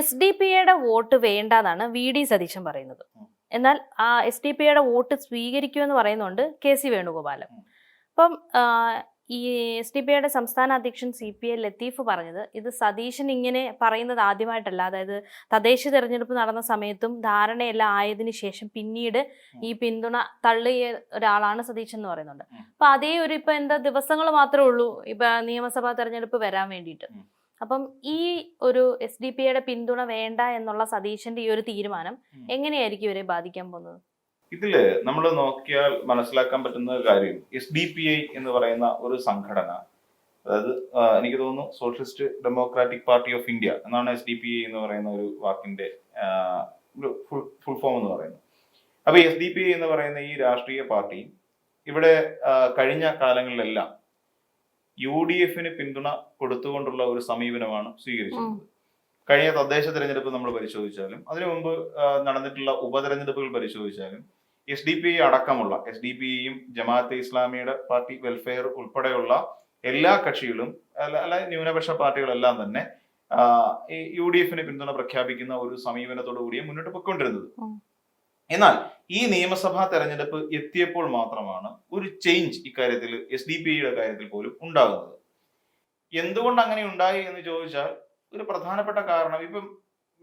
SDP-യുടെ vote വേണ്ടെന്നാണ് VD Satheesan പറയുന്നത്. എന്നാൽ ആ SDP-യുടെ വോട്ട് സ്വീകരിക്കുമെന്ന് പറയുന്നുണ്ട് KC വേണുഗോപാലൻ. അപ്പം ഈ SDP-യുടെ സംസ്ഥാന അധ്യക്ഷൻ CPI ലത്തീഫ് പറഞ്ഞത് ഇത് സതീശൻ ഇങ്ങനെ പറയുന്നത് ആദ്യമായിട്ടല്ല. അതായത് തദ്ദേശ തെരഞ്ഞെടുപ്പ് നടന്ന സമയത്തും ധാരണയെല്ലാം ആയതിനു ശേഷം പിന്നീട് ഈ പിന്തുണ തള്ളിയ ഒരാളാണ് സതീശൻ എന്ന് പറയുന്നുണ്ട്. അപ്പൊ അതേ ഒരു ഇപ്പൊ എന്താ ദിവസങ്ങൾ മാത്രമേ ഉള്ളൂ ഇപ്പൊ നിയമസഭാ തെരഞ്ഞെടുപ്പ് വരാൻ വേണ്ടിയിട്ട്. അപ്പം ഈ ഒരു SDP-യുടെ പിന്തുണ വേണ്ട എന്നുള്ള സതീശന്റെ ഈ ഒരു തീരുമാനം എങ്ങനെയായിരിക്കും ഇവരെ ബാധിക്കാൻ പോകുന്നത്? ഇതില് നമ്മൾ നോക്കിയാൽ മനസ്സിലാക്കാൻ പറ്റുന്ന കാര്യം SDPI എന്ന് പറയുന്ന ഒരു സംഘടന, അതായത് എനിക്ക് തോന്നുന്നു socialist democratic party of India എന്നാണ് SDPI എന്ന് പറയുന്ന ഒരു വാക്കിന്റെ ഫുൾ ഫോം എന്ന് പറയുന്നത്. അപ്പൊ SDPI എന്ന് പറയുന്ന ഈ രാഷ്ട്രീയ പാർട്ടി ഇവിടെ കഴിഞ്ഞ കാലങ്ങളിലെല്ലാം UDF-ന് പിന്തുണ കൊടുത്തുകൊണ്ടുള്ള ഒരു സമീപനമാണ് സ്വീകരിച്ചിരുന്നത്. കഴിഞ്ഞ തദ്ദേശ തെരഞ്ഞെടുപ്പ് നമ്മൾ പരിശോധിച്ചാലും അതിനു മുമ്പ് നടന്നിട്ടുള്ള ഉപതെരഞ്ഞെടുപ്പുകൾ പരിശോധിച്ചാലും SDPI അടക്കമുള്ള SDPIയും ജമാഅത്തെ ഇസ്ലാമിയുടെ പാർട്ടി വെൽഫെയർ ഉൾപ്പെടെയുള്ള എല്ലാ കക്ഷികളും അല്ല ന്യൂനപക്ഷ പാർട്ടികളെല്ലാം തന്നെ UDF-ന് പിന്തുണ പ്രഖ്യാപിക്കുന്ന ഒരു സമീപനത്തോടു കൂടിയാണ് മുന്നോട്ട് പോയിക്കൊണ്ടിരുന്നത്. എന്നാൽ ഈ നിയമസഭാ തെരഞ്ഞെടുപ്പ് എത്തിയപ്പോൾ മാത്രമാണ് ഒരു ചേഞ്ച് ഇക്കാര്യത്തിൽ SDPIയുടെ കാര്യത്തിൽ പോലും ഉണ്ടാകുന്നത്. എന്തുകൊണ്ട് അങ്ങനെ ഉണ്ടായി എന്ന് ചോദിച്ചാൽ ഒരു പ്രധാനപ്പെട്ട കാരണം ഇപ്പം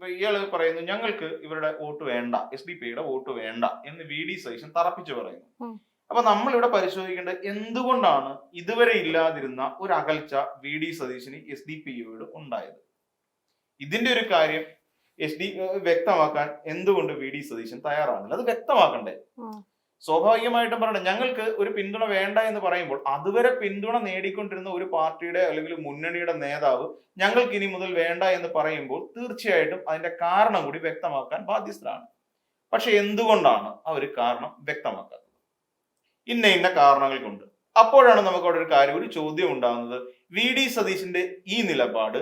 ഇയാള് പറയുന്നു ഞങ്ങൾക്ക് ഇവരുടെ വോട്ട് വേണ്ട, SDPIയുടെ വോട്ട് വേണ്ട എന്ന് VD സതീശൻ തറപ്പിച്ചു പറയുന്നു. അപ്പൊ നമ്മളിവിടെ പരിശോധിക്കേണ്ടത് എന്തുകൊണ്ടാണ് ഇതുവരെ ഇല്ലാതിരുന്ന ഒരു അകൽച്ച VD സതീശന് SDPIയോട് ഉണ്ടായത്. ഇതിന്റെ ഒരു കാര്യം വ്യക്തമാക്കാൻ എന്തുകൊണ്ട് VD സതീശൻ തയ്യാറാകുന്നില്ല? അത് വ്യക്തമാക്കണ്ടേ? സ്വാഭാവികമായിട്ടും പറയണ്ടേ, ഞങ്ങൾക്ക് ഒരു പിന്തുണ വേണ്ട എന്ന് പറയുമ്പോൾ അതുവരെ പിന്തുണ നേടിക്കൊണ്ടിരുന്ന ഒരു പാർട്ടിയുടെ അല്ലെങ്കിൽ മുന്നണിയുടെ നേതാവ് ഞങ്ങൾക്ക് ഇനി മുതൽ വേണ്ട എന്ന് പറയുമ്പോൾ തീർച്ചയായിട്ടും അതിന്റെ കാരണം കൂടി വ്യക്തമാക്കാൻ ബാധ്യസ്ഥരാണ്. പക്ഷെ എന്തുകൊണ്ടാണ് അവർ കാരണം വ്യക്തമാക്കാത്തത്? ഇന്ന കാരണങ്ങൾ കൊണ്ട്. അപ്പോഴാണ് നമുക്ക് അവിടെ ഒരു ചോദ്യം ഉണ്ടാകുന്നത്, VD സതീശന്റെ ഈ നിലപാട്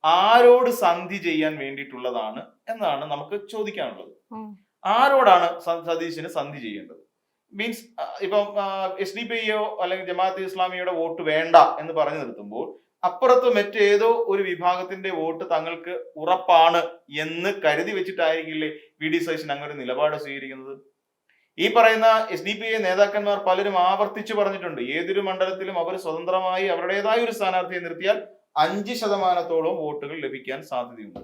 ആരോട് സന്ധി ചെയ്യാൻ വേണ്ടിയിട്ടുള്ളതാണ് എന്നാണ് നമുക്ക് ചോദിക്കാനുള്ളത്. ആരോടാണ് സതീശന് സന്ധി ചെയ്യേണ്ടത്? മീൻസ് ഇപ്പം SDPIയോ അല്ലെങ്കിൽ ജമാഅത്തെ ഇസ്ലാമിയുടെ വോട്ട് വേണ്ട എന്ന് പറഞ്ഞു നിർത്തുമ്പോൾ അപ്പുറത്ത് മറ്റേതോ ഒരു വിഭാഗത്തിന്റെ വോട്ട് തങ്ങൾക്ക് ഉറപ്പാണ് എന്ന് കരുതി വെച്ചിട്ടായിരിക്കില്ലേ VD സതീശൻ അങ്ങനെ ഒരു നിലപാട് സ്വീകരിക്കുന്നത്? ഈ പറയുന്ന SDPI നേതാക്കന്മാർ പലരും ആവർത്തിച്ചു പറഞ്ഞിട്ടുണ്ട്, ഏതൊരു മണ്ഡലത്തിലും അവർ സ്വതന്ത്രമായി അവരുടേതായ ഒരു സ്ഥാനാർത്ഥിയെ നിർത്തിയാൽ 5% വോട്ടുകൾ ലഭിക്കാൻ സാധ്യതയുണ്ട്.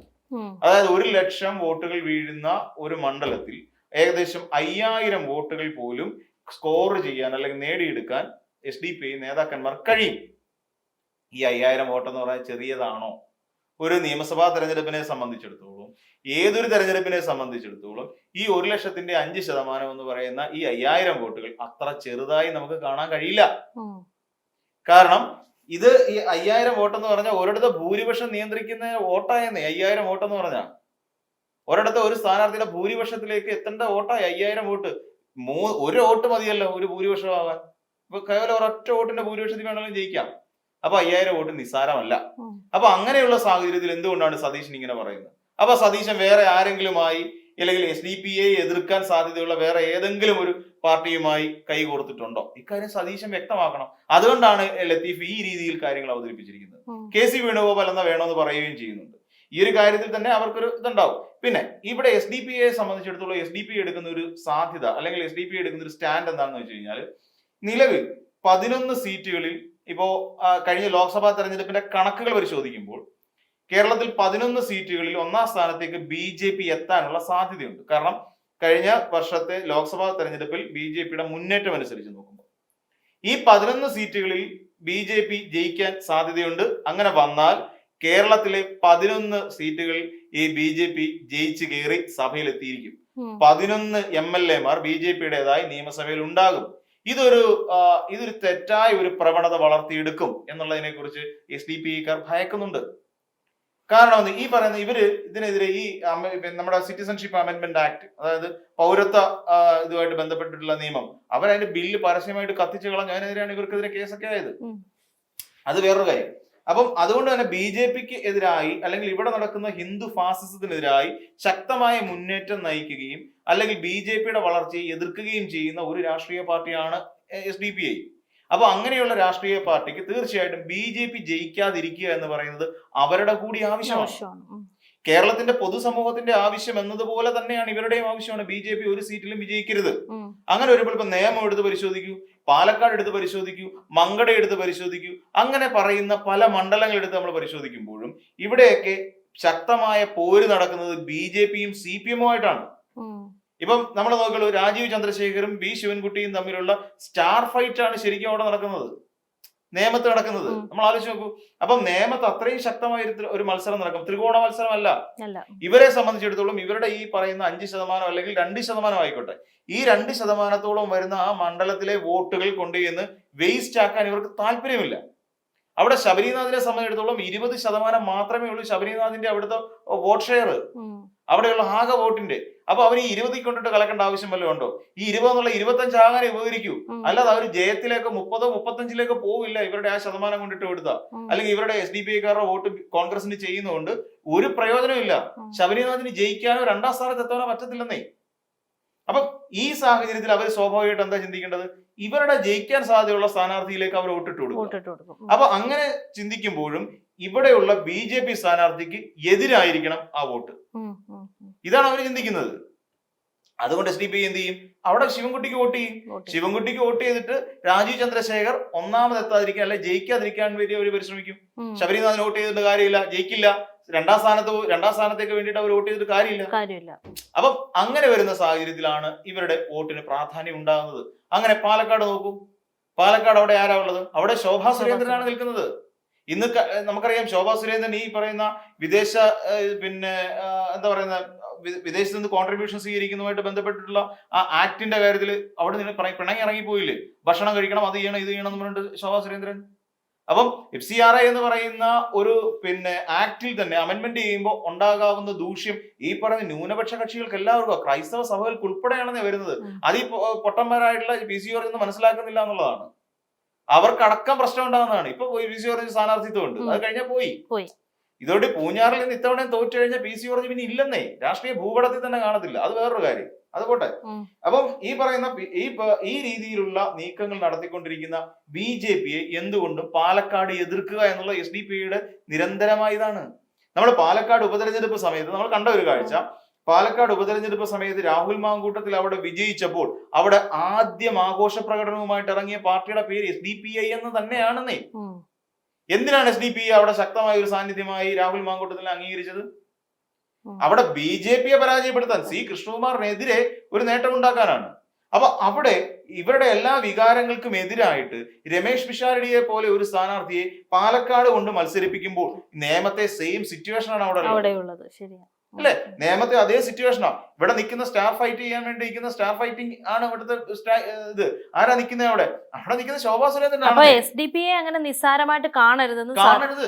അതായത് 1,00,000 വോട്ടുകൾ വീഴുന്ന ഒരു മണ്ഡലത്തിൽ ഏകദേശം 5,000 വോട്ടുകൾ പോലും സ്കോർ ചെയ്യാൻ അല്ലെങ്കിൽ നേടിയെടുക്കാൻ SDPI നേതാക്കന്മാർ കഴിയും. ഈ 5,000 വോട്ട് എന്ന് പറഞ്ഞാൽ ചെറിയതാണോ? ഒരു നിയമസഭാ തെരഞ്ഞെടുപ്പിനെ സംബന്ധിച്ചിടത്തോളം, ഏതൊരു തെരഞ്ഞെടുപ്പിനെ സംബന്ധിച്ചിടത്തോളം ഈ 1,00,000ന്റെ 5% എന്ന് പറയുന്ന ഈ 5,000 വോട്ടുകൾ അത്ര ചെറുതായി നമുക്ക് കാണാൻ കഴിയില്ല. കാരണം ഇത് ഈ 5,000 വോട്ടെന്ന് പറഞ്ഞാൽ ഒരിടത്ത് ഭൂരിപക്ഷം നിയന്ത്രിക്കുന്ന വോട്ടായെന്നേ. 5,000 വോട്ടെന്ന് പറഞ്ഞാൽ ഒരിടത്ത് ഒരു സ്ഥാനാർത്ഥിയുടെ ഭൂരിപക്ഷത്തിലേക്ക് എത്തേണ്ട വോട്ടായി 5,000 വോട്ട്. ഒരു വോട്ട് മതിയല്ലോ ഒരു ഭൂരിപക്ഷമാവാൻ. ഇപ്പൊ കേവലം ഒരൊറ്റ വോട്ടിന്റെ ഭൂരിപക്ഷത്തിൽ വേണമെങ്കിലും ജയിക്കാം. അപ്പൊ 5,000 വോട്ട് നിസ്സാരമല്ല. അപ്പൊ അങ്ങനെയുള്ള സാഹചര്യത്തിൽ എന്തുകൊണ്ടാണ് സതീശൻ ഇങ്ങനെ പറയുന്നത്? അപ്പൊ സതീശൻ വേറെ ആരെങ്കിലുമായി അല്ലെങ്കിൽ SDPI എതിർക്കാൻ സാധ്യതയുള്ള വേറെ ഏതെങ്കിലും ഒരു പാർട്ടിയുമായി കൈകോർത്തിട്ടുണ്ടോ? ഇക്കാര്യം സതീശൻ വ്യക്തമാക്കണം. അതുകൊണ്ടാണ് ലത്തീഫ് ഈ രീതിയിൽ കാര്യങ്ങൾ അവതരിപ്പിച്ചിരിക്കുന്നത്. KC വേണുഗോപാൽ എന്നാ വേണമെന്ന് പറയുകയും ചെയ്യുന്നുണ്ട്. ഈ ഒരു കാര്യത്തിൽ തന്നെ അവർക്കൊരു ഇതുണ്ടാവും. പിന്നെ ഇവിടെ SDPIയെ സംബന്ധിച്ചിടത്തോളം SDPI എടുക്കുന്ന ഒരു സാധ്യത അല്ലെങ്കിൽ SDPI എടുക്കുന്ന ഒരു സ്റ്റാൻഡ് എന്താണെന്ന് വെച്ച് കഴിഞ്ഞാൽ, നിലവിൽ 11 സീറ്റുകളിൽ ഇപ്പോ കഴിഞ്ഞ ലോക്സഭാ തെരഞ്ഞെടുപ്പിന്റെ കണക്കുകൾ പരിശോധിക്കുമ്പോൾ കേരളത്തിൽ 11 സീറ്റുകളിൽ 1ാം സ്ഥാനത്തേക്ക് BJP എത്താനുള്ള സാധ്യതയുണ്ട്. കാരണം കഴിഞ്ഞ വർഷത്തെ ലോക്സഭാ തെരഞ്ഞെടുപ്പിൽ BJPയുടെ മുന്നേറ്റം അനുസരിച്ച് നോക്കുമ്പോൾ ഈ 11 സീറ്റുകളിൽ BJP ജയിക്കാൻ സാധ്യതയുണ്ട്. അങ്ങനെ വന്നാൽ കേരളത്തിലെ 11 സീറ്റുകളിൽ ഈ BJP ജയിച്ചു കയറി സഭയിലെത്തിയിരിക്കും. 11 MLA-മാർ BJPയുടേതായി നിയമസഭയിൽ ഉണ്ടാകും. ഇതൊരു തെറ്റായ ഒരു പ്രവണത വളർത്തിയെടുക്കും എന്നുള്ളതിനെ കുറിച്ച് SDPIക്കാർ ഭയക്കുന്നുണ്ട്. കാരണം ഈ പറയുന്ന ഇതിനെതിരെ ഈ നമ്മുടെ സിറ്റിസൺഷിപ്പ് അമെന്റ്മെന്റ് ആക്ട്, അതായത് പൗരത്വ ഇതുമായിട്ട് ബന്ധപ്പെട്ടിട്ടുള്ള നിയമം, അവരതിന്റെ ബില്ല് പരസ്യമായിട്ട് കത്തിച്ചു കളഞ്ഞു. അതിനെതിരെയാണ് ഇവർക്കെതിരെ കേസൊക്കെ ആയത്. അത് വേറൊരു കാര്യം. അപ്പം അതുകൊണ്ട് തന്നെ BJPക്ക് എതിരായി അല്ലെങ്കിൽ ഇവിടെ നടക്കുന്ന ഹിന്ദു ഫാസിസത്തിനെതിരായി ശക്തമായ മുന്നേറ്റം നയിക്കുകയും അല്ലെങ്കിൽ BJPയുടെ വളർച്ചയെ എതിർക്കുകയും ചെയ്യുന്ന ഒരു രാഷ്ട്രീയ പാർട്ടിയാണ് SDPI. അപ്പൊ അങ്ങനെയുള്ള രാഷ്ട്രീയ പാർട്ടിക്ക് തീർച്ചയായിട്ടും BJP ജയിക്കാതിരിക്കുക എന്ന് പറയുന്നത് അവരുടെ കൂടി ആവശ്യമാണ്. കേരളത്തിന്റെ പൊതുസമൂഹത്തിന്റെ ആവശ്യം എന്നതുപോലെ തന്നെയാണ് ഇവരുടെയും ആവശ്യമാണ് BJP ഒരു സീറ്റിലും വിജയിക്കരുത്. അങ്ങനെ വരുമ്പോൾ ഇപ്പൊ നേമം എടുത്ത് പരിശോധിക്കൂ, പാലക്കാട് എടുത്ത് പരിശോധിക്കൂ, മങ്കട എടുത്ത് പരിശോധിക്കൂ, അങ്ങനെ പറയുന്ന പല മണ്ഡലങ്ങൾ എടുത്ത് നമ്മൾ പരിശോധിക്കുമ്പോഴും ഇവിടെയൊക്കെ ശക്തമായ പോര് നടക്കുന്നത് BJPയും CPM-ഉമായിട്ടാണ്. ഇപ്പം നമ്മൾ നോക്കുള്ളൂ, രാജീവ് ചന്ദ്രശേഖരും B ശിവൻകുട്ടിയും തമ്മിലുള്ള സ്റ്റാർ ഫൈറ്റ് ആണ് ശരിക്കും അവിടെ നടക്കുന്നത്, നേമത്ത് നടക്കുന്നത്. നമ്മൾ ആലോചിച്ച് നോക്കൂ. അപ്പം നേമത്ത് അത്രയും ശക്തമായ ഒരു മത്സരം നടക്കും, ത്രികോണ മത്സരമല്ല. ഇവരെ സംബന്ധിച്ചിടത്തോളം ഇവരുടെ ഈ പറയുന്ന 5% അല്ലെങ്കിൽ 2% ആയിക്കോട്ടെ, ഈ 2% വരുന്ന ആ മണ്ഡലത്തിലെ വോട്ടുകൾ കൊണ്ടുചെന്ന് വേസ്റ്റ് ആക്കാൻ ഇവർക്ക് താല്പര്യമില്ല. അവിടെ ശബരിനാഥിനെ സംബന്ധിച്ചിടത്തോളം 20% മാത്രമേ ഉള്ളൂ ശബരിനാഥിന്റെ അവിടുത്തെ വോട്ട് ഷെയർ, അവിടെയുള്ള ആകെ വോട്ടിന്റെ. അപ്പൊ അവർ ഈ 20 കൊണ്ടിട്ട് കലക്കേണ്ട ആവശ്യം വല്ലതും ഉണ്ടോ? ഈ 20 എന്നുള്ള 25 ആകാനേ ഉപകരിക്കൂ. അല്ലാതെ അവർ ജയത്തിലേക്ക് 30-35 പോവില്ല ഇവരുടെ ആ ശതമാനം കൊണ്ടിട്ട് എടുത്ത, അല്ലെങ്കിൽ ഇവരുടെ SDPIക്കാരുടെ വോട്ട് കോൺഗ്രസിന് ചെയ്യുന്നതുകൊണ്ട് ഒരു പ്രയോജനമില്ല. ശബരിനാഥിന് ജയിക്കാനോ 2ാം സ്ഥാനത്ത് എത്താനോ പറ്റത്തില്ലെന്നേ. അപ്പൊ ഈ സാഹചര്യത്തിൽ അവർ സ്വാഭാവികമായിട്ട് എന്താ ചിന്തിക്കേണ്ടത്? ഇവരുടെ ജയിക്കാൻ സാധ്യതയുള്ള സ്ഥാനാർത്ഥിയിലേക്ക് അവർ വോട്ടിട്ട് കൊടുക്കും. അപ്പൊ അങ്ങനെ ചിന്തിക്കുമ്പോഴും ഇവിടെയുള്ള BJP സ്ഥാനാർത്ഥിക്ക് എതിരായിരിക്കണം ആ വോട്ട്. ഇതാണ് അവർ ചിന്തിക്കുന്നത്. അതുകൊണ്ട് SDPI എന്ത് ചെയ്യും? അവിടെ ശിവൻകുട്ടിക്ക് വോട്ട് ചെയ്യും. ശിവൻകുട്ടിക്ക് വോട്ട് ചെയ്തിട്ട് രാജീവ് ചന്ദ്രശേഖർ ഒന്നാമതെത്താതിരിക്കാൻ അല്ലെ ജയിക്കാതിരിക്കാൻ വേണ്ടി അവർ പരിശ്രമിക്കും. ശബരിനാഥിന് വോട്ട് ചെയ്തിട്ട് കാര്യമില്ല, ജയിക്കില്ല. 2ാം സ്ഥാനത്തേക്ക് വേണ്ടിയിട്ട് അവർ വോട്ട് ചെയ്തിട്ട് കാര്യമില്ല. അപ്പം അങ്ങനെ വരുന്ന സാഹചര്യത്തിലാണ് ഇവരുടെ വോട്ടിന് പ്രാധാന്യം ഉണ്ടാകുന്നത്. അങ്ങനെ പാലക്കാട് നോക്കൂ. പാലക്കാട് അവിടെ ആരാ ഉള്ളത്? അവിടെ ശോഭാ സുരേന്ദ്രനാണ് നിൽക്കുന്നത്. ഇന്ന് നമുക്കറിയാം, ശോഭാ സുരേന്ദ്രൻ ഈ പറയുന്ന വിദേശ എന്താ പറയുന്ന വിദേശത്ത് നിന്ന് കോൺട്രിബ്യൂഷൻ സ്വീകരിക്കുന്നതുമായിട്ട് ബന്ധപ്പെട്ടിട്ടുള്ള ആ ആക്ടിന്റെ കാര്യത്തിൽ അവിടെ നിന്ന് പിണങ്ങി ഇറങ്ങിപ്പോയില്ലേ? ഭക്ഷണം കഴിക്കണം, അത് ചെയ്യണം, ഇത് ചെയ്യണം എന്ന് പറഞ്ഞിട്ട് ശോഭാ സുരേന്ദ്രൻ. അപ്പം FCRA എന്ന് പറയുന്ന ഒരു ആക്ടിൽ തന്നെ അമെന്റ്മെന്റ് ചെയ്യുമ്പോൾ ഉണ്ടാകാവുന്ന ദൂഷ്യം ഈ പറയുന്ന ന്യൂനപക്ഷ കക്ഷികൾക്ക് എല്ലാവർക്കും, ക്രൈസ്തവ സഭകൾക്ക് ഉൾപ്പെടെയാണെന്ന് വരുന്നത്. അത് ഈ പൊട്ടന്മാരായിട്ടുള്ള PC ജോർജ് മനസ്സിലാക്കുന്നില്ല എന്നുള്ളതാണ്. അവർക്ക് അടക്കം പ്രശ്നം ഉണ്ടാകുന്നതാണ്. ഇപ്പൊ PC ജോർജ് സ്ഥാനാർത്ഥിത്വം ഉണ്ട്, അത് കഴിഞ്ഞാൽ പോയി. ഇതോടെ പൂഞ്ഞാറിൽ നിന്ന് ഇത്തവണയും തോറ്റു കഴിഞ്ഞാൽ PC ജോർജ് പിന്നെ ഇല്ലെന്നേ, രാഷ്ട്രീയ ഭൂപടത്തിൽ തന്നെ കാണത്തില്ല. അത് വേറൊരു കാര്യം, അത് പോട്ടെ. അപ്പം ഈ പറയുന്ന ഈ രീതിയിലുള്ള നീക്കങ്ങൾ നടത്തിക്കൊണ്ടിരിക്കുന്ന BJPയെ എന്തുകൊണ്ടും പാലക്കാട് എതിർക്കുക എന്നുള്ള SDPIയുടെ നിരന്തരമായ ഇതാണ്. നമ്മൾ പാലക്കാട് ഉപതെരഞ്ഞെടുപ്പ് സമയത്ത് നമ്മൾ കണ്ട ഒരു കാഴ്ച, പാലക്കാട് ഉപതെരഞ്ഞെടുപ്പ് സമയത്ത് രാഹുൽ മാങ്കൂട്ടത്തിൽ അവിടെ വിജയിച്ചപ്പോൾ അവിടെ ആദ്യം ആഘോഷ പ്രകടനവുമായിട്ട് ഇറങ്ങിയ പാർട്ടിയുടെ പേര് SDPI എന്ന് തന്നെയാണെന്നേ. എന്തിനാണ് SDPI അവിടെ ശക്തമായ ഒരു സാന്നിധ്യമായി രാഹുൽ മാങ്കൂട്ടത്തിനെ അംഗീകരിച്ചത്? അവിടെ BJPയെ പരാജയപ്പെടുത്താൻ, C കൃഷ്ണകുമാറിനെതിരെ ഒരു നേട്ടം ഉണ്ടാക്കാനാണ്. അപ്പൊ അവിടെ ഇവരുടെ എല്ലാ വികാരങ്ങൾക്കും എതിരായിട്ട് രമേശ് പിഷാരടിയെ പോലെ ഒരു സ്ഥാനാർത്ഥിയെ പാലക്കാട് കൊണ്ട് മത്സരിപ്പിക്കുമ്പോൾ നേമത്തെ സെയിം സിറ്റുവേഷൻ ആണ് അവിടെ ഉള്ളത്. അല്ലെ? നേമത്തെ അതേ സിറ്റുവേഷനാ. ഇവിടെ നിൽക്കുന്ന സ്റ്റാർ ഫൈറ്റ് ചെയ്യാൻ വേണ്ടി നിൽക്കുന്ന സ്റ്റാർ ഫൈറ്റിംഗ് ആണ് ഇവിടുത്തെ ഇത്. ആരാ നിൽക്കുന്നത്? അവിടെ നിൽക്കുന്ന ശോഭാ സുരേന്ദ്രനാണ്. SDPയെ അങ്ങനെ നിസ്സാരമായിട്ട് കാണരുത്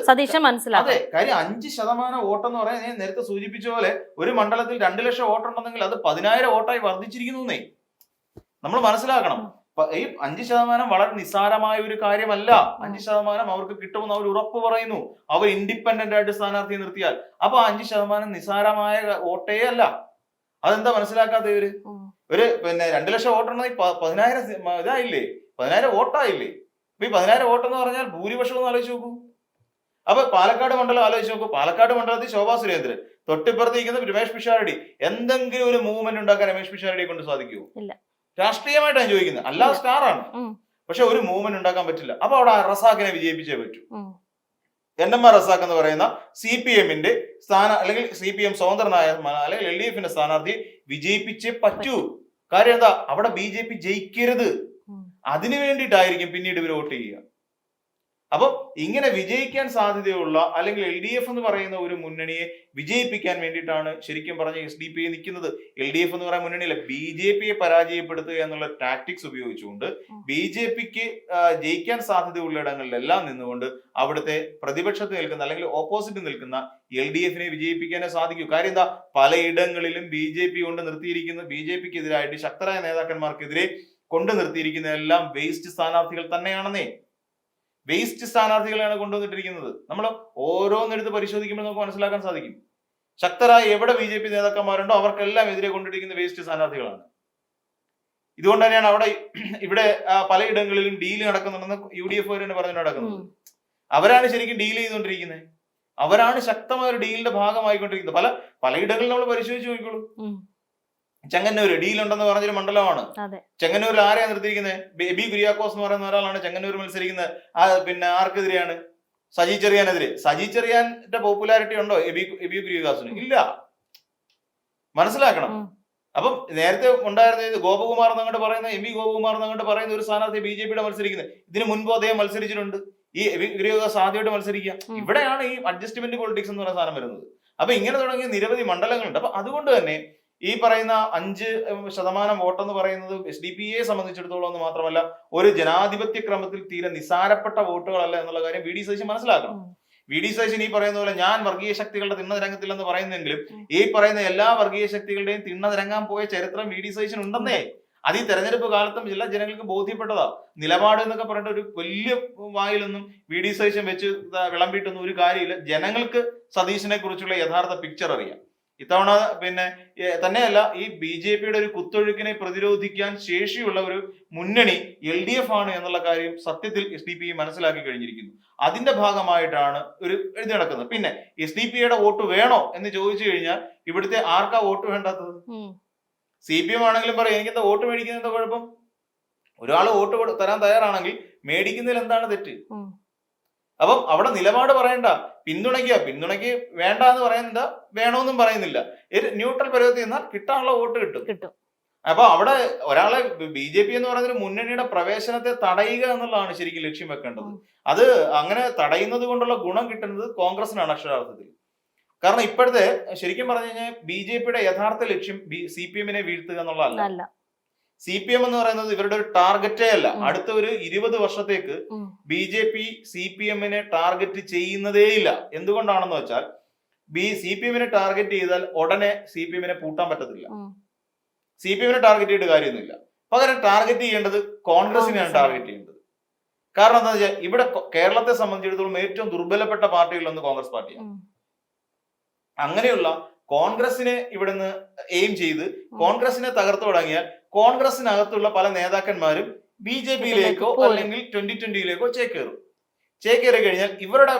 സതീശൻ മനസ്സിലാക്കും. അതെ, കാര്യം 5% വോട്ടെന്ന് പറയാൻ ഞാൻ നേരത്തെ സൂചിപ്പിച്ച പോലെ ഒരു മണ്ഡലത്തിൽ 2 ലക്ഷം വോട്ടുണ്ടെങ്കിൽ അത് 10,000 വോട്ടായി വർദ്ധിച്ചിരിക്കുന്നേ നമ്മൾ മനസ്സിലാക്കണം. ഈ 5% വളരെ നിസ്സാരമായ ഒരു കാര്യമല്ല. 5% അവർക്ക് കിട്ടുമെന്ന് അവർ ഉറപ്പ് പറയുന്നു. അവർ ഇൻഡിപെൻഡന്റ് ആയിട്ട് സ്ഥാനാർത്ഥിയെ നിർത്തിയാൽ അപ്പൊ 5% നിസ്സാരമായ വോട്ടേ അല്ല. അതെന്താ മനസ്സിലാക്കാത്ത ഇവര്? ഒരു 2 ലക്ഷം വോട്ടുണ്ടെങ്കിൽ 10,000 ഇതായില്ലേ, 10,000 വോട്ടായില്ലേ? അപ്പൊ ഈ 10,000 വോട്ടെന്ന് പറഞ്ഞാൽ ഭൂരിപക്ഷം ഒന്ന് ആലോചിച്ച് നോക്കൂ. അപ്പൊ പാലക്കാട് മണ്ഡലം ആലോചിച്ച് നോക്കൂ. പാലക്കാട് മണ്ഡലത്തിൽ ശോഭാ സുരേന്ദ്രൻ, തൊട്ടിപ്പുറത്തിരിക്കുന്ന രമേശ് പിഷാരടി. എന്തെങ്കിലും ഒരു മൂവ്മെന്റ് ഉണ്ടാക്കാൻ രമേശ് പിഷാരടിയെ കൊണ്ട് സാധിക്കുമോ? രാഷ്ട്രീയമായിട്ടാണ് ചോദിക്കുന്നത്, അല്ലാതെ സ്റ്റാർ ആണ്. പക്ഷെ ഒരു മൂവ്മെന്റ് ഉണ്ടാക്കാൻ പറ്റില്ല. അപ്പൊ അവിടെ റസാഖിനെ വിജയിപ്പിച്ചേ പറ്റൂ. NMR റസാഖ് എന്ന് പറയുന്ന CPMന്റെ അല്ലെങ്കിൽ CPM സ്വതന്ത്രനായ അല്ലെങ്കിൽ LDFന്റെ സ്ഥാനാർത്ഥിയെ വിജയിപ്പിച്ചേ പറ്റൂ. കാര്യം എന്താ? അവിടെ BJP ജയിക്കരുത്. അതിനു വേണ്ടിയിട്ടായിരിക്കും പിന്നീട് ഇവർ വോട്ട് ചെയ്യുക. അപ്പൊ ഇങ്ങനെ വിജയിക്കാൻ സാധ്യതയുള്ള അല്ലെങ്കിൽ LDF എന്ന് പറയുന്ന ഒരു മുന്നണിയെ വിജയിപ്പിക്കാൻ വേണ്ടിയിട്ടാണ് ശരിക്കും പറഞ്ഞ SDPI നിൽക്കുന്നത്. LDF എന്ന് പറയുന്ന മുന്നണിയിലെ BJPയെ പരാജയപ്പെടുത്തുക എന്നുള്ള ടാക്ടിക്സ് ഉപയോഗിച്ചുകൊണ്ട് BJPക്ക് ജയിക്കാൻ സാധ്യതയുള്ള ഇടങ്ങളിലെല്ലാം നിന്നുകൊണ്ട് അവിടുത്തെ പ്രതിപക്ഷത്ത് നിൽക്കുന്ന അല്ലെങ്കിൽ ഓപ്പോസിറ്റ് നിൽക്കുന്ന LDFനെ വിജയിപ്പിക്കാനേ സാധിക്കൂ. കാര്യം എന്താ? പലയിടങ്ങളിലും BJP കൊണ്ട് നിർത്തിയിരിക്കുന്ന BJPക്ക് എതിരായിട്ട് ശക്തരായ നേതാക്കന്മാർക്കെതിരെ കൊണ്ട് നിർത്തിയിരിക്കുന്ന എല്ലാം വേസ്റ്റ് സ്ഥാനാർത്ഥികൾ തന്നെയാണെന്നേ. വേസ്റ്റ് സ്ഥാനാർത്ഥികളാണ് കൊണ്ടുവന്നിട്ടിരിക്കുന്നത്. നമ്മൾ ഓരോന്നെടുത്ത് പരിശോധിക്കുമ്പോൾ നമുക്ക് മനസ്സിലാക്കാൻ സാധിക്കും. ശക്തരായ എവിടെ BJP നേതാക്കന്മാരുണ്ടോ അവർക്കെല്ലാം എതിരെ കൊണ്ടിരിക്കുന്ന വേസ്റ്റ് സ്ഥാനാർത്ഥികളാണ്. ഇതുകൊണ്ട് തന്നെയാണ് ഇവിടെ പലയിടങ്ങളിലും ഡീല് നടക്കുന്നുണ്ടെന്ന് UDF തന്നെ പറഞ്ഞു നടക്കുന്നത്. അവരാണ് ശരിക്കും ഡീൽ ചെയ്തുകൊണ്ടിരിക്കുന്നത്. അവരാണ് ശക്തമായ ഒരു ഡീലിന്റെ ഭാഗമായിക്കൊണ്ടിരിക്കുന്നത്. പലയിടങ്ങളിൽ നമ്മൾ പരിശോധിച്ച് നോക്കിക്കോളൂ. ചെങ്ങന്നൂര് ഡീലുണ്ടെന്ന് പറഞ്ഞൊരു മണ്ഡലമാണ്. ചെങ്ങന്നൂരിൽ ആരെയാ നിർത്തിയിരിക്കുന്നത്? എബി കുര്യാക്കോസ് എന്ന് പറയുന്ന ഒരാളാണ് ചെങ്ങന്നൂർ മത്സരിക്കുന്നത്. പിന്നെ ആർക്കെതിരെയാണ്? സജി ചെറിയാനെതിരെ. സജി ചെറിയാന്റെ പോപ്പുലാരിറ്റി ഉണ്ടോ എബി കുര്യാക്കോസിന്? ഇല്ല. മനസ്സിലാക്കണം. അപ്പം നേരത്തെ ഉണ്ടായിരുന്ന ഗോപകുമാർ എന്നങ്ങോട്ട് പറയുന്ന എം വി ഗോപകുമാർ എന്നങ്ങോട്ട് പറയുന്ന ഒരു സ്ഥാനാർത്ഥി BJP മത്സരിക്കുന്നത്. ഇതിനു മുൻപ് അദ്ദേഹം മത്സരിച്ചിട്ടുണ്ട്. ഈ കുര്യാക്കോസ് ആദ്യമായിട്ട് മത്സരിക്കുക. ഇവിടെയാണ് ഈ അഡ്ജസ്റ്റ്മെന്റ് പൊളിറ്റിക്സ് എന്ന് പറയുന്ന സാധനം വരുന്നത്. അപ്പൊ ഇങ്ങനെ തുടങ്ങിയ നിരവധി മണ്ഡലങ്ങളുണ്ട്. അപ്പൊ അതുകൊണ്ട് തന്നെ ഈ പറയുന്ന 5% വോട്ടെന്ന് പറയുന്നത് SDPയെ സംബന്ധിച്ചിടത്തോളം എന്ന് മാത്രമല്ല ഒരു ജനാധിപത്യ ക്രമത്തിൽ തീരെ നിസാരപ്പെട്ട വോട്ടുകളല്ല എന്നുള്ള കാര്യം VD സതീശൻ മനസ്സിലാക്കണം. VD സതീശൻ ഈ പറയുന്ന പോലെ ഞാൻ വർഗീയ ശക്തികളുടെ തിണ്ണതിരങ്ങത്തില്ലെന്ന് പറയുന്നെങ്കിലും ഈ പറയുന്ന എല്ലാ വർഗീയ ശക്തികളുടെയും തിണ്ണതിരങ്ങാൻ പോയ ചരിത്രം VD സതീശൻ ഉണ്ടെന്നേ. അത് ഈ തെരഞ്ഞെടുപ്പ് കാലത്തും എല്ലാ ജനങ്ങൾക്ക് ബോധ്യപ്പെട്ടതാ. നിലപാട് എന്നൊക്കെ പറഞ്ഞിട്ട് ഒരു വലിയ വായിലൊന്നും VD സതീശൻ വെച്ച് വിളമ്പിയിട്ടൊന്നും ഒരു കാര്യമില്ല. ജനങ്ങൾക്ക് സതീശനെ കുറിച്ചുള്ള യഥാർത്ഥ പിക്ചർ അറിയാം. ഇത്തവണ പിന്നെ തന്നെയല്ല ഈ BJPയുടെ ഒരു കുത്തൊഴുക്കിനെ പ്രതിരോധിക്കാൻ ശേഷിയുള്ള ഒരു മുന്നണി LDF ആണ് എന്നുള്ള കാര്യം സത്യത്തിൽ SDP മനസ്സിലാക്കി കഴിഞ്ഞിരിക്കുന്നു. അതിന്റെ ഭാഗമായിട്ടാണ് ഒരു എഴുതി നടക്കുന്നത്. പിന്നെ SDP വോട്ട് വേണോ എന്ന് ചോദിച്ചു കഴിഞ്ഞാൽ ഇവിടുത്തെ ആർക്കാ വോട്ട് വേണ്ടാത്തത്? CPM ആണെങ്കിലും പറയും എനിക്കെന്താ വോട്ട് മേടിക്കുന്നത് എന്താ കുഴപ്പം? ഒരാൾ വോട്ട് തരാൻ തയ്യാറാണെങ്കിൽ മേടിക്കുന്നതിൽ എന്താണ് തെറ്റ്? അപ്പം അവിടെ നിലപാട് പറയണ്ട, പിന്തുണയ്ക്ക് വേണ്ട എന്ന് പറയുന്നില്ല, വേണമെന്നും പറയുന്നില്ല. ഒരു ന്യൂട്രൽ പരുവത്തിൽ നിന്നാൽ കിട്ടാനുള്ള വോട്ട് കിട്ടും. അപ്പൊ അവിടെ ഒരാളെ BJP എന്ന് പറയുന്ന ഒരു മുന്നണിയുടെ പ്രവേശനത്തെ തടയുക എന്നുള്ളതാണ് ശരിക്കും ലക്ഷ്യം വെക്കേണ്ടത്. അത് അങ്ങനെ തടയുന്നത് കൊണ്ടുള്ള ഗുണം കിട്ടുന്നത് കോൺഗ്രസിനാണ് അക്ഷരാർത്ഥത്തിൽ. കാരണം ഇപ്പോഴത്തെ ശരിക്കും പറഞ്ഞു കഴിഞ്ഞാൽ BJPയുടെ യഥാർത്ഥ ലക്ഷ്യം CPMനെ വീഴ്ത്തുക എന്നുള്ളതല്ല. CPM എന്ന് പറയുന്നത് ഇവരുടെ ഒരു ടാർഗറ്റേ അല്ല. അടുത്ത ഒരു 20 വർഷത്തേക്ക് BJP CPMനെ ടാർഗറ്റ് ചെയ്യുന്നതേയില്ല. എന്തുകൊണ്ടാണെന്ന് വെച്ചാൽ CPMനെ ടാർഗറ്റ് ചെയ്താൽ ഉടനെ CPMനെ പൂട്ടാൻ പറ്റത്തില്ല. CPMനെ ടാർഗറ്റ് ചെയ്തിട്ട് കാര്യമൊന്നുമില്ല. പകരം ടാർഗറ്റ് ചെയ്യേണ്ടത് കോൺഗ്രസിനെയാണ് ടാർഗറ്റ് ചെയ്യേണ്ടത്. കാരണം എന്താ വെച്ചാൽ ഇവിടെ കേരളത്തെ സംബന്ധിച്ചിടത്തോളം ഏറ്റവും ദുർബലപ്പെട്ട പാർട്ടികളിലൊന്ന് കോൺഗ്രസ് പാർട്ടിയാണ്. അങ്ങനെയുള്ള കോൺഗ്രസിനെ ഇവിടുന്ന് എയിം ചെയ്ത് കോൺഗ്രസിനെ തകർത്തു തുടങ്ങിയാൽ കോൺഗ്രസിനകത്തുള്ള പല നേതാക്കന്മാരും BJPയിലേക്കോ അല്ലെങ്കിൽ 2020യിലേക്കോ ചേക്കേറി കഴിഞ്ഞാൽ ഇവരുടെ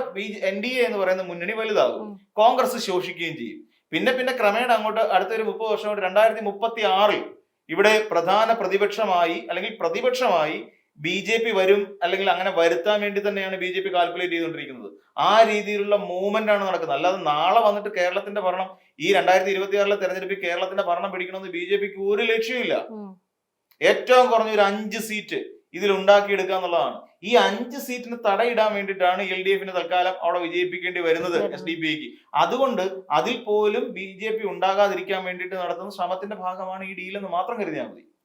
NDA എന്ന് പറയുന്ന മുന്നണി വലുതാകും. കോൺഗ്രസ് ശോഷിക്കുകയും ചെയ്യും. പിന്നെ ക്രമേണ അങ്ങോട്ട് അടുത്തൊരു 30 വർഷം കൊണ്ട് 2036 ഇവിടെ പ്രധാന പ്രതിപക്ഷമായി BJP വരും, അല്ലെങ്കിൽ അങ്ങനെ വരുത്താൻ വേണ്ടി തന്നെയാണ് BJP കാൽക്കുലേറ്റ് ചെയ്തുകൊണ്ടിരിക്കുന്നത്. ആ രീതിയിലുള്ള മൂവ്മെന്റ് ആണ് നടക്കുന്നത്. അല്ലാതെ നാളെ വന്നിട്ട് കേരളത്തിന്റെ ഭരണം ഈ 2026 തെരഞ്ഞെടുപ്പിൽ കേരളത്തിന്റെ ഭരണം പിടിക്കണമെന്ന് BJPക്ക് ഒരു ലക്ഷ്യമില്ല. ഏറ്റവും കുറഞ്ഞ ഒരു 5 സീറ്റ് ഇതിൽ ഉണ്ടാക്കിയെടുക്കുക എന്നുള്ളതാണ്. ഈ 5 സീറ്റിന് തടയിടാൻ വേണ്ടിയിട്ടാണ് LDFന് തൽക്കാലം അവിടെ വിജയിപ്പിക്കേണ്ടി വരുന്നത് SDPക്ക്. അതുകൊണ്ട് അതിൽ പോലും BJP ഉണ്ടാകാതിരിക്കാൻ വേണ്ടിയിട്ട് നടത്തുന്ന ശ്രമത്തിന്റെ ഭാഗമാണ് ഈ ഡീൽ എന്ന് മാത്രം കരുതിയാൽ മതി.